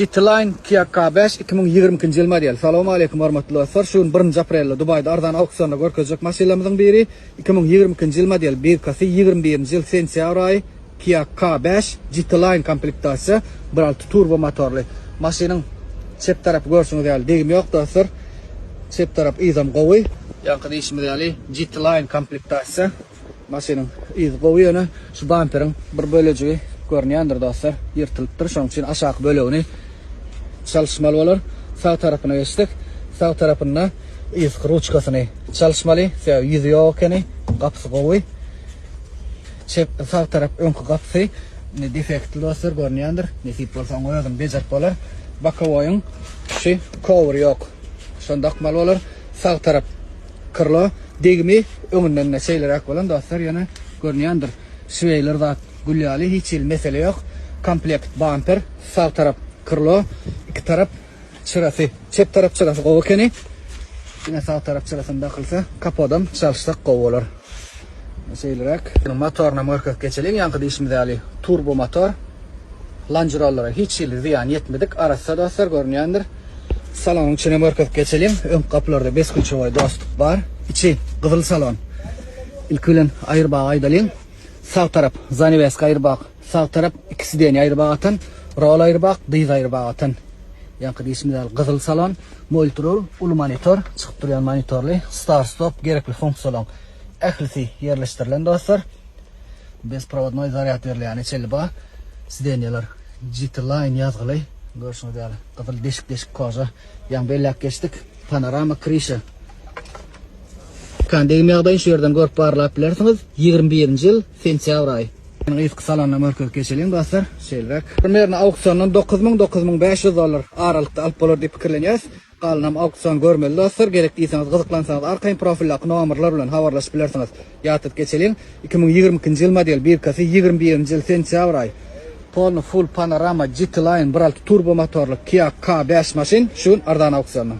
GT-Line Kia K5 2022 yil model. Assalomu alaykum hormatli do'stlar. Shu 1-aprelda Dubayda arzon auksionda ko'rkazak mashinamizning biri 2022 yil model 1-21 yil sentyabr oyi Kia K5 GT-Line komplektatsiya 1.6 turbo motorli. Mashinaning chep tarafı görürsünüz yani degim yo'q do'stlar. Chep taraf izam qo'y. Yanqida ishimiz yani GT-Line komplektatsiya. Mashinaning iz qo'y yana shu bamperin bir bölücüğü görünüyordur dostlar. Yırtılıptır. Şunun için aşağı bölüğünü çalışmalı olur. Sağ tarafına geçtik. Sağ tarafına iz ruçkasını çalışmalı. Yüzü yok yani. Kapısı koyu. Sağ taraf ön kapısı defektli dostlar görünüyordur. Nesip olsa oyun becerip olur. Bakı oyun şu cover yok. Şundak mal olur. Sağ taraf kırlı. Degimi önünden şeyler akılan dostlar yana görünüyordur. Süveyler da Gülyali hiç mesele yok. Komplekt bumper, sağ taraf kırlo, iki taraf çırası, çep taraf çırası kovukeni. Yine sağ taraf çırasında kılsa kapodam çalışsak kovular. Şeylerak. Motoruna marka geçelim. Yankıda işimiz ali turbo motor. Lancırollara hiç ziyan yetmedik. Arası dostlar görünüyordur. Salonun içine marka geçelim. Ön kapılarda 5 kulçovoy dostluk var. İçi kızıl salon. İlkülün ayırbağı aydalın. Sağ taraf Zanivesk ayırbaq, sağ taraf ikisi de ayırbaq atan, rol ayırbaq, diz ayırbaq atan. Yankı ismi de kızıl salon, monitor, ulu monitor, çıkıp duran monitorli, start stop gerekli fonksiyon. Ehlisi yerleştirilen dostlar. Bezprovodnoy zaryat verili yani çelba. Sidenyalar GT-Line yazgılı. Görüşünüz yani kızıl deşik koza. Yan bellak geçtik. Panorama krişi. Kandegi mağdayın şu yerden görüp barlap bilersiniz. 21 yıl sentyabr ayı. Eski salonuna mörkök geçelim dostlar. Şeyler. Primerine auksiondan $9,000-$9,500 aralıkta alıp olur deyip fikirleniyoruz. Qalınam auksion görmeli dostlar. Gerekliyseniz kızıklansanız arkayın profillak nomerlar bilen havarlaşıp bilersiniz. Yatıp geçelim. 2022 yıl model 1-21 yıl sentyabr ayı. Full panorama GT-Line 1.6 turbo motorlu Kia K5 maşin. Şun ardan auksiondan.